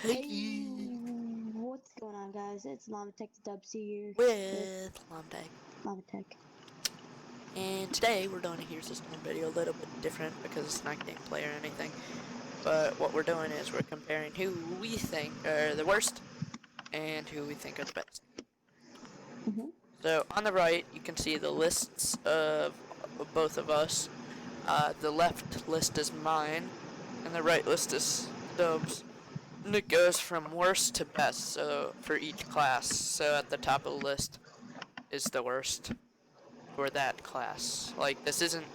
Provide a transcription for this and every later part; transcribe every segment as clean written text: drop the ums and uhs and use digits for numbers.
Hey, What's going on, guys? It's Llama Tech the Dubs here with with Lomtag. Llama Tech. And today we're doing a Here's a Storm video, a little bit different because it's not gameplay or anything. But what we're doing is we're comparing who we think are the worst and who we think are the best. Mm-hmm. So on the right, you can see the lists of both of us. The left list is mine, and the right list is Dubs. And it goes from worst to best, so for each class. So at the top of the list is the worst for that class. Like, this isn't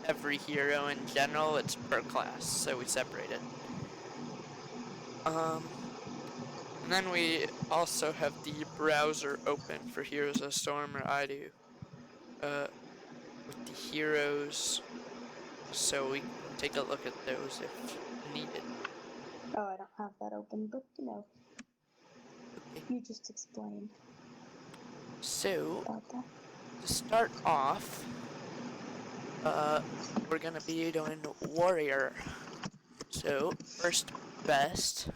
every hero in general, it's per class, so we separate it. Um, and then we also have the browser open for Heroes of Storm, or I do, with the heroes, so we can take a look at those if needed. Oh, I don't have that open, but Okay, you just explained so about that. to start off, we're gonna be doing Warrior. So, first best,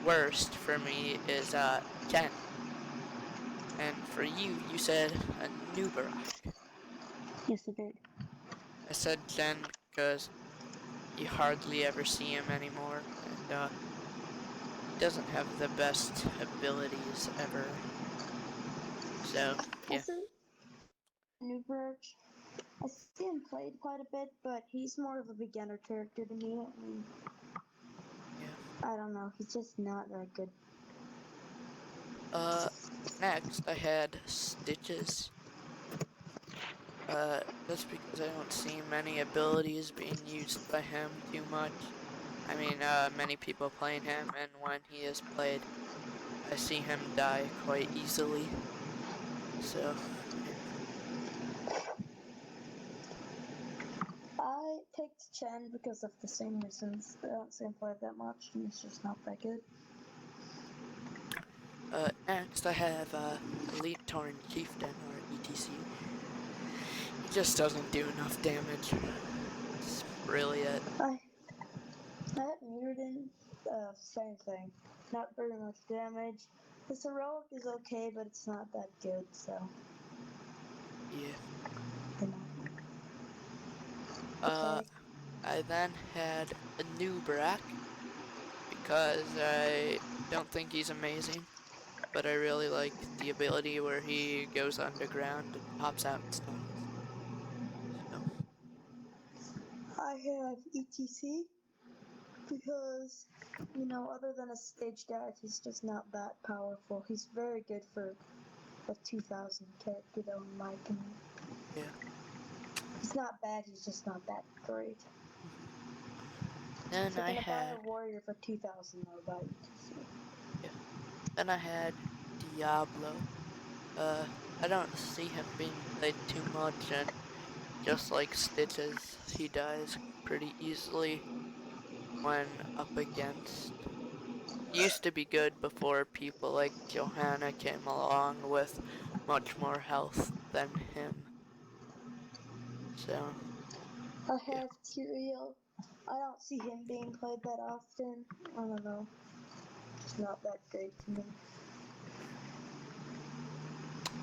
worst for me is Jen. And for you, you said a Nubarak. Yes, I did. I said Jen because you hardly ever see him anymore, and he doesn't have the best abilities ever. So, I yeah. said Newberg. I see him played quite a bit, but he's more of a beginner character to me. I mean, Yeah. I don't know. He's just not that good. Uh, Next I had Stitches. Just because I don't see many abilities being used by him too much. I mean, many people playing him, and when he is played, I see him die quite easily. So, yeah. I picked Chen because of the same reasons. I don't see him play that much, and he's just not that good. Next I have, Elite Torn Chieftain, or ETC. He just doesn't do enough damage. That's really it. That Muradin, same thing. Not very much damage. His heroic is okay, but it's not that good, so. Yeah. You know. Uh, Okay. I then had a new Brack, because I don't think he's amazing, but I really like the ability where he goes underground and pops out and stuns. So, I have ETC because, other than a stage dash, he's just not that powerful. He's very good for a 2000 character, though, in my opinion. yeah. He's not bad, he's just not that great. Then If you're I gonna buy a had, warrior for 2000, though, buy ETC. yeah. Then I had Diablo. I don't see him being played too much, and just like Stitches, he dies pretty easily when up against. He used to be good before people like Johanna came along with much more health than him. So, I yeah. have Tyrael. I don't see him being played that often. I don't know. It's not that great to me.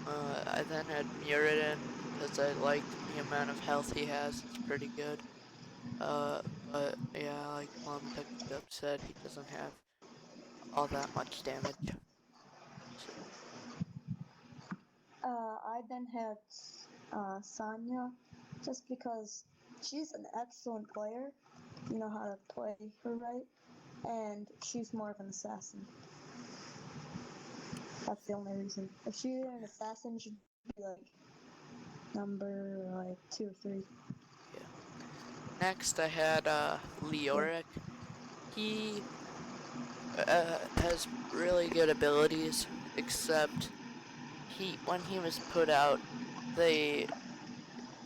I then had Muradin because I liked the amount of health he has. It's pretty good. But yeah, like Llama Dub said, he doesn't have all that much damage. So, I then had Sanya, just because she's an excellent player. You know how to play her right, and she's more of an assassin. That's the only reason. If she were an assassin, she'd be like number 2 or 3. yeah. Next, I had Yeah. Leoric. He has really good abilities, except when he was put out, they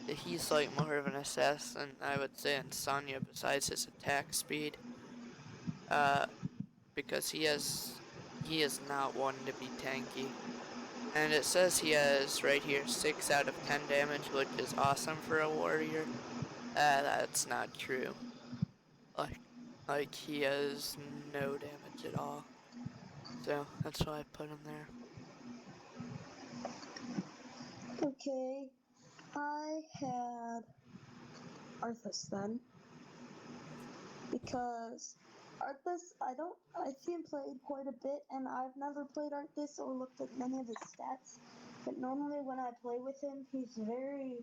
he's like more of an assassin, I would say, in Sonya, besides his attack speed. Uh, because he is not one to be tanky. And it says he has right here 6 out of 10 damage, which is awesome for a warrior. That's not true. Like, Like, he has no damage at all. So, that's why I put him there. Okay, I had Arthas then because Arthas, I see him played quite a bit, and I've never played Arthas or looked at many of his stats. But normally when I play with him, he's very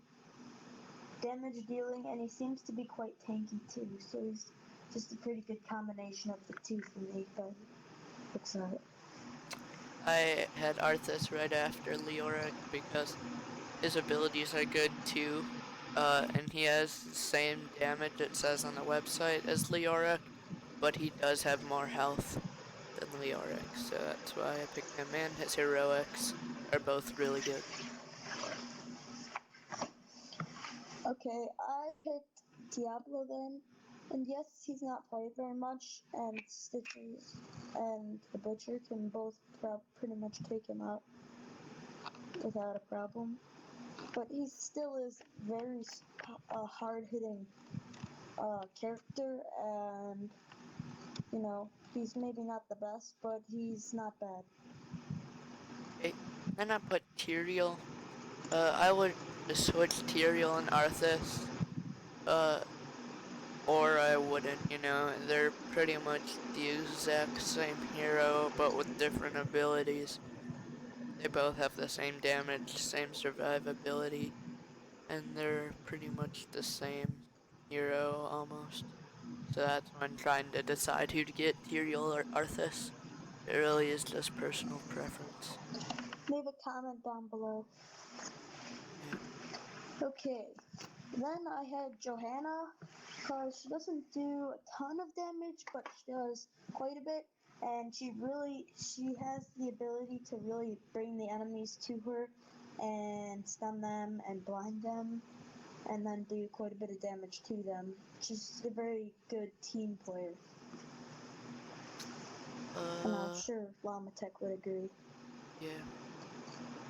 damage dealing, and he seems to be quite tanky too. So he's just a pretty good combination of the two for me. But looks at it. I had Arthas right after Leoric because his abilities are good too. And he has the same damage it says on the website as Leoric, but he does have more health than Leoric, so that's why I picked him. And his heroics are both really good. Okay, I picked Diablo then, and yes, he's not played very much, and Stitches and the Butcher can both pretty much take him out without a problem. But he still is very hard hitting character, and he's maybe not the best, but he's not bad. Okay, then I put Tyrael. I would switch Tyrael and Arthas, uh, or I wouldn't, they're pretty much the exact same hero, but with different abilities. They both have the same damage, same survivability, and they're pretty much the same hero almost. So that's when trying to decide who to get, Tyrael or Arthas. It really is just personal preference. Leave a comment down below. Yeah. Okay, then I had Johanna, because she doesn't do a ton of damage, but she does quite a bit, and she has the ability to really bring the enemies to her and stun them and blind them, and then do quite a bit of damage to them. She's a very good team player, and I'm Uh, sure Llama Tech would agree. yeah.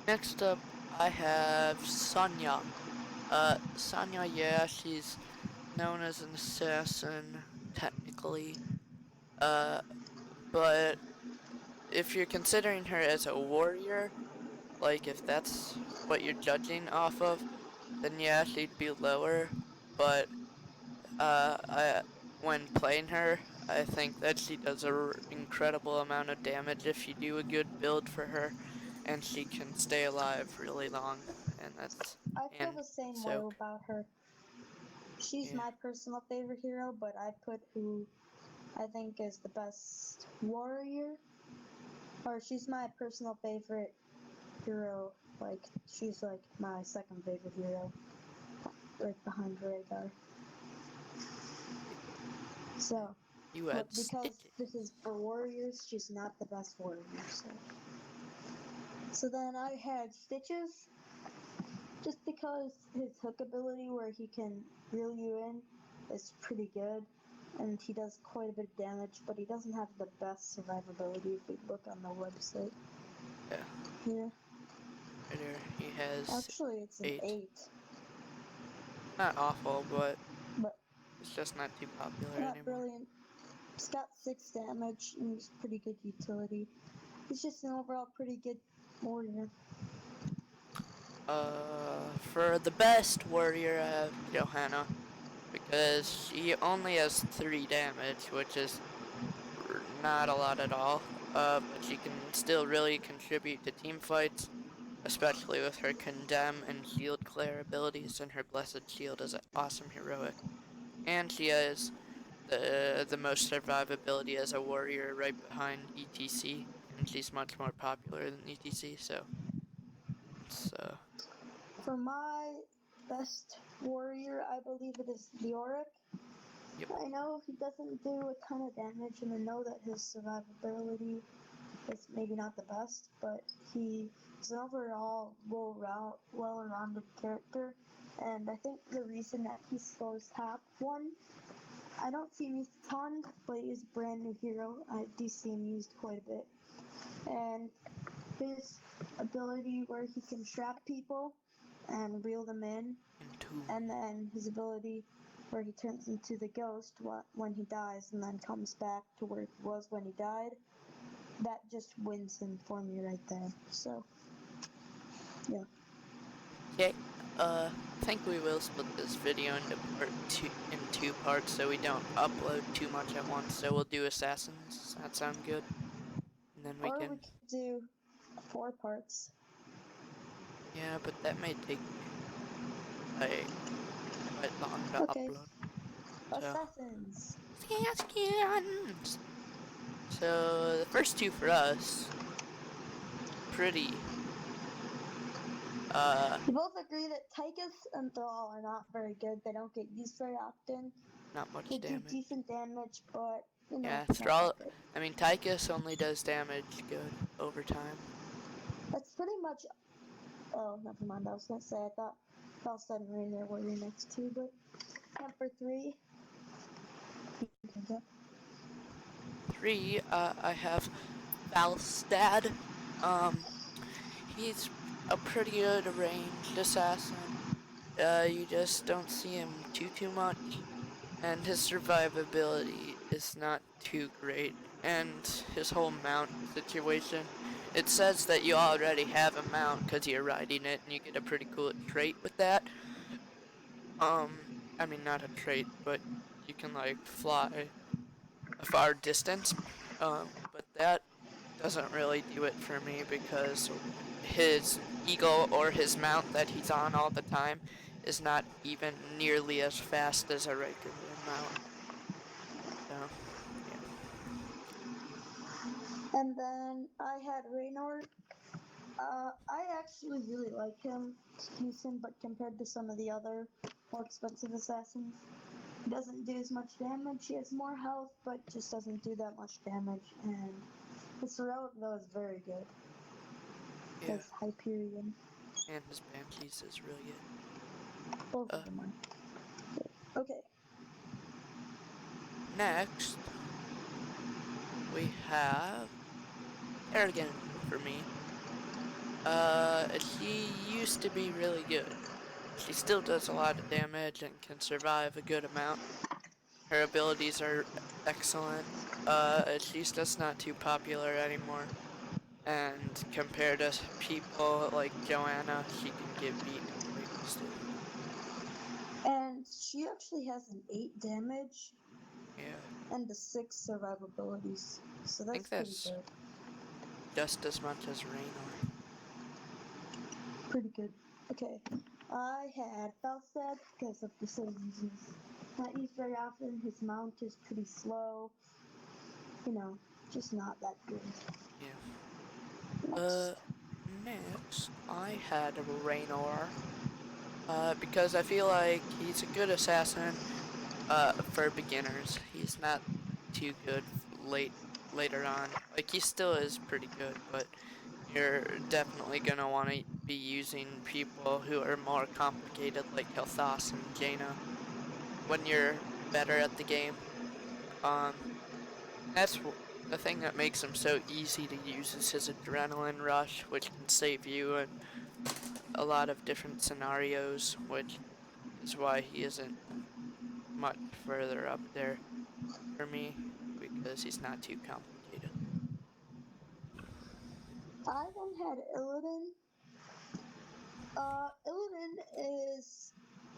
Next up, I have Sonya. Sonya, yeah, she's known as an assassin, technically. Uh, but if you're considering her as a warrior, like if that's what you're judging off of, then yeah, she'd be lower. But I when playing her, I think that she does a incredible amount of damage if you do a good build for her, and she can stay alive really long, and that's I feel and the same way soak. about her. She's Yeah, my personal favorite hero, but I put who I think is the best warrior, or she's my personal favorite hero. Like, she's like my second favorite hero, right behind Rhaegar. and So, you but had because stitches. this is for warriors, she's not the best warrior. So then I had Stitches, just because his hook ability, where he can reel you in, is pretty good. And he does quite a bit of damage, but he doesn't have the best survivability if you look on the website. Yeah, Yeah. right there. He has Actually, it's an 8. 8, Not awful, but but it's just not too popular not anymore. brilliant. He's got 6 damage and he's pretty good utility. He's just an overall pretty good warrior. For the best warrior, I have Johanna because she only has 3 damage, which is not a lot at all. But she can still really contribute to team fights, especially with her condemn and shield clear abilities, and her blessed shield is an awesome heroic. And she has the most survivability as a warrior right behind ETC, and she's much more popular than ETC, so it's For my best warrior, I believe it is Leoric. yep. I know he doesn't do a ton of damage, and I know that his survivability is maybe not the best, but he is an overall well-rounded character. And I think the reason that he scores top one, I don't see him used a ton, but he is a brand new hero. I do see him used quite a bit. And his ability where he can trap people and reel them in, Entomb. and then his ability where he turns into the ghost when he dies and then comes back to where he was when he died. That just wins him for me right there. So, yeah. Okay, I think we will split this video into two parts so we don't upload too much at once. So we'll do assassins. Does that sound good? And then we Or can. we could do 4 parts. Yeah, but that may take like quite long to Okay. upload. So Assassins. assassins. So the first two for us, pretty. We both agree that Tychus and Thrall are not very good. They don't get used very often. Not much They do damage. decent damage, but, Yeah, not that Thrall. good. I mean, Tychus only does damage good over time. That's pretty much. Oh, never mind. I was gonna say I thought Falstad and Rainier were your next two, but number 3. Three, I have Falstad. He's a pretty good ranged assassin. You just don't see him too much, and his survivability is not too great. And his whole mount situation, it says that you already have a mount because you're riding it, and you get a pretty cool trait with that. I mean not a trait, but you can like fly a far distance. But that doesn't really do it for me because his eagle or his mount that he's on all the time is not even nearly as fast as a regular mount. So, yeah. And then I had Raynor. I actually really like him. It's decent, but compared to some of the other more expensive assassins, he doesn't do as much damage. He has more health, but just doesn't do that much damage. And his heroic though is very good. Yeah. His Hyperion. And his Banshees is really good. Both of them are. Okay. Next, we have Kerrigan for me. She used to be really good. She still does a lot of damage and can survive a good amount. Her abilities are excellent. She's just not too popular anymore. And compared to people like Joanna, she can get beaten quite easily. And she actually has an 8 damage Yeah, and a 6 survivabilities. So I that's think pretty that's good. just as much as Raynor. Pretty good. Okay. I had Falstad because of the same reasons. Not used very often. His mount is pretty slow. Just not that good. Yeah. Next. Next I had Raynor. Because I feel like he's a good assassin. For beginners, he's not too good later on. Like he still is pretty good, but you're definitely gonna want to be using people who are more complicated, like Kel'Thas and Jaina, when you're better at the game. Um, that's the thing that makes him so easy to use is his adrenaline rush, which can save you in a lot of different scenarios, which is why he isn't much further up there for me because he's not too complicated. I then had Illidan. Illidan is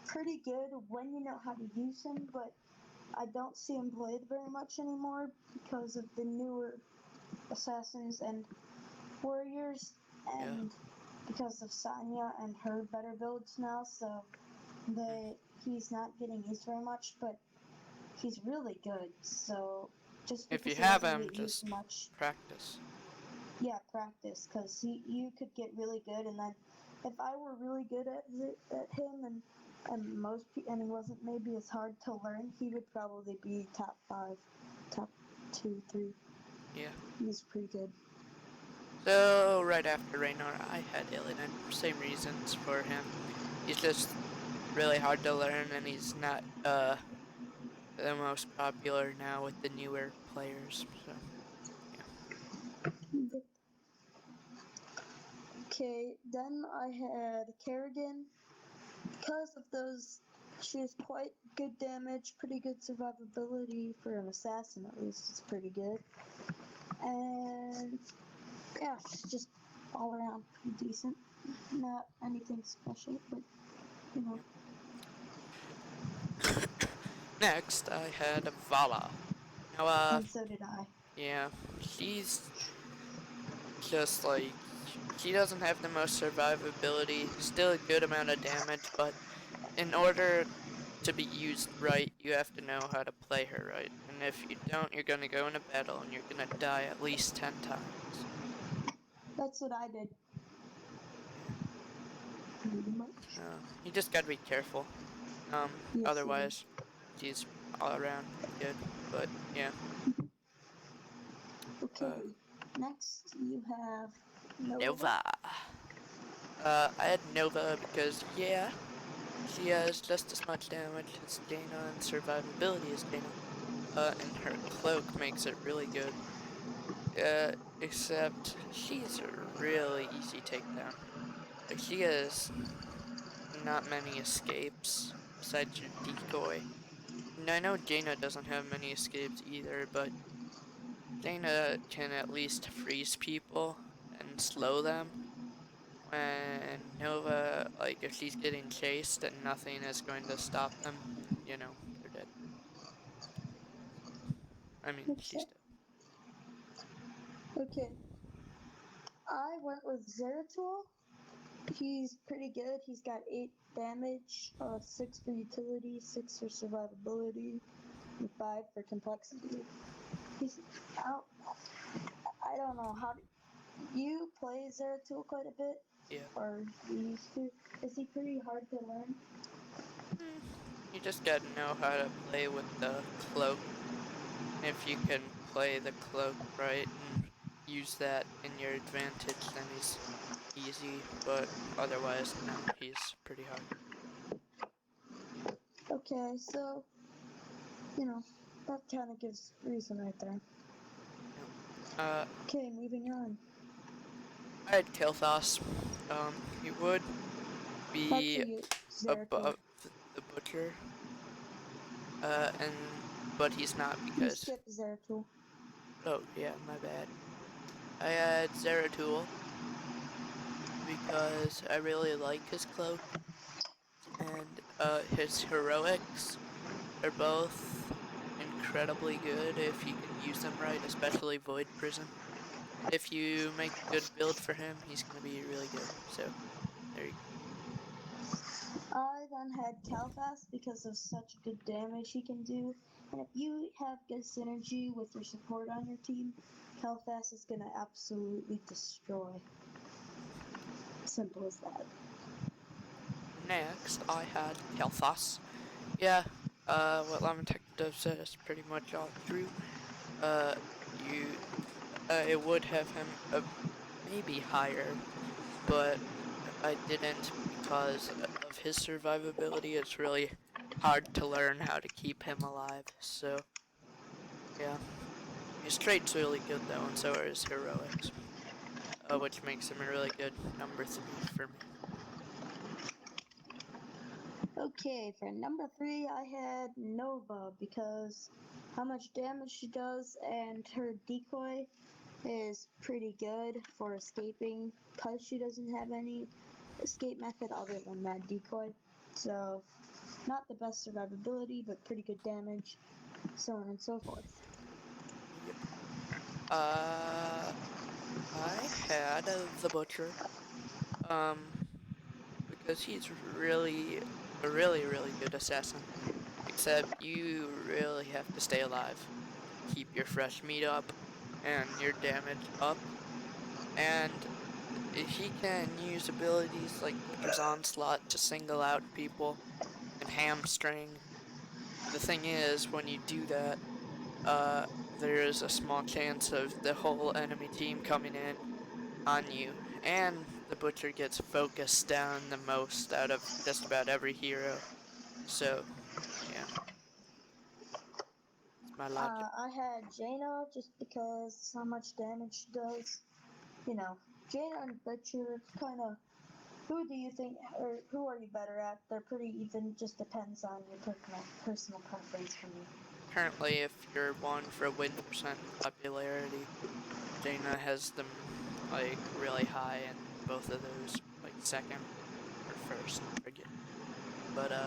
pretty good when you know how to use him, but I don't see him played very much anymore because of the newer assassins and warriors, Yeah. and because of Sanya and her better builds now. So Mm. he's not getting used very much, but he's really good. So just If because you he have doesn't him, get used just much, practice. yeah, practice, because you could get really good, and then if I were really good at him and he wasn't maybe as hard to learn, he would probably be top 5, top 2, 3. Yeah. He's pretty good. So right after Raynor, I had Illidan. Same reasons for him. He's just really hard to learn, and he's not the most popular now with the newer players. So yeah. Okay, then I had Kerrigan because of those She has quite good damage, pretty good survivability for an assassin at least. It's pretty good. And yeah, she's just all around pretty decent. Not anything special, but you know. Next, I had Vala. Now, And so did I. yeah, she's just like, she doesn't have the most survivability, still a good amount of damage, but in order to be used right, you have to know how to play her right. And if you don't, you're gonna go in a battle and you're gonna die at least 10 times. That's what I did. Yeah. Pretty much. You just gotta be careful. Yes, you do. Otherwise, she's all around pretty good. But yeah. Uh, Okay. Next, you have Nova. Nova. I had Nova because, yeah, she has just as much damage as Jaina and survivability as Jaina. And her cloak makes it really good. Except she's a really easy takedown. Like, she has not many escapes besides your decoy. And I know Jaina doesn't have many escapes either, but Jaina can at least freeze people and slow them. When Nova, like, if she's getting chased and nothing is going to stop them, you know, they're dead. I mean, she's Okay. dead. Okay. I went with Zeratul. He's pretty good. He's got 8 damage, 6 for utility, 6 for survivability, and 5 for complexity. He's out. I don't know how. You play Zeratul quite a bit, Yeah. or you used to. Is he pretty hard to learn? Mm, you just gotta know how to play with the cloak. If you can play the cloak right and use that in your advantage, then he's easy. But otherwise, no, he's pretty hard. Okay, so you know that kind of gives reason right there. Yep. Uh, Okay, moving on. I had Kilthos. He would be Actually, Zeratul. above the butcher. And but he's not You because, skip Zeratul. oh yeah, my bad. I had Zeratul because I really like his cloak and his heroics are both incredibly good if you can use them right, especially Void Prison. If you make a good build for him, he's gonna be really good. So there you go. I then had Calfast because of such good damage he can do. And if you have good synergy with your support on your team, Calfast is gonna absolutely destroy. Simple as that. Next, I had Kel'Thas. Yeah, what Llama Detective said is pretty much all true. Uh, you, I would have him maybe higher, but I didn't because of his survivability. It's really hard to learn how to keep him alive. So yeah, his trait's really good though, and so are his heroics, which makes him a really good number 3 for me. Okay, for number 3, I had Nova because how much damage she does and her decoy is pretty good for escaping because she doesn't have any escape method other than that decoy. So, not the best survivability, but pretty good damage, so on and so forth. Yep. Uh, I had the butcher. Um, because he's really a really good assassin. Except you really have to stay alive to keep your fresh meat up and your damage up. And he can use abilities like Butcher's Onslaught to single out people and hamstring. The thing is, when you do that, uh, there is a small chance of the whole enemy team coming in on you, and the Butcher gets focused down the most out of just about every hero. So, yeah, that's my logic. I had Jaina just because how much damage she does. You know, Jaina and Butcher kind of Who do you think, or who are you better at? They're pretty even. Just depends on your personal preference for me. Currently, if you're one for win percent and popularity, Jaina has them like really high in both of those, like second or first, I forget. But yeah.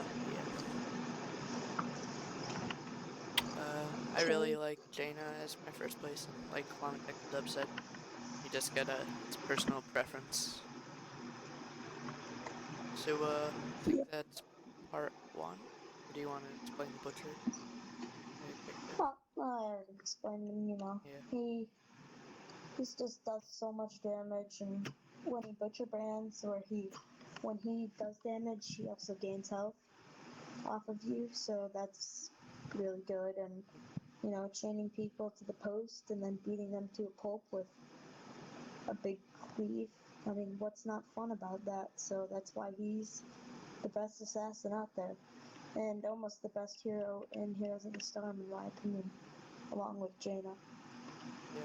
I really Okay. like Jaina as my first place, and like Llama Tech the Dub said, you just gotta, it's personal preference. So, I think Yep. that's part one. Or do you want to explain the butcher really quick there? Well, I already explained him. Yeah, He just does so much damage, and when he butcher brands or when he does damage, he also gains health off of you. So that's really good. And chaining people to the post and then beating them to a pulp with a big cleave. I mean, what's not fun about that? So that's why he's the best assassin out there, and almost the best hero in Heroes of the Storm, in my opinion, along with Jaina. yeah.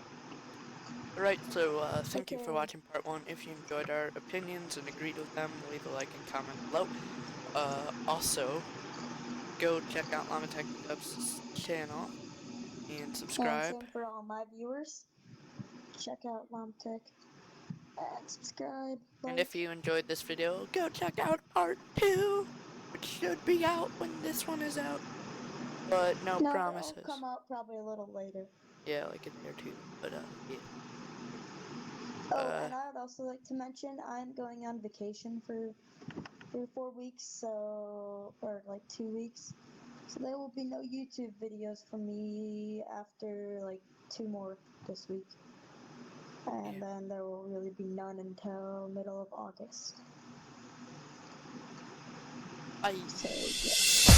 Alright, so thank you for Okay, watching part one. If you enjoyed our opinions and agreed with them, leave a like and comment below. Also, go check out Llama Tech the Dub's channel and and subscribe. same for all my viewers. Check out Lomtech and subscribe, And if like. you enjoyed this video, go check out part two, which should be out when this one is out. But no No, it'll promises. come out probably a little later. Yeah, like a day or two. But yeah. Oh, Uh, and I'd also like to mention I'm going on vacation for 3 or 4 weeks, or like 2 weeks. So there will be no YouTube videos from me after like two more this week. yeah. And then there will really be none until middle of August. Bye. So, yeah.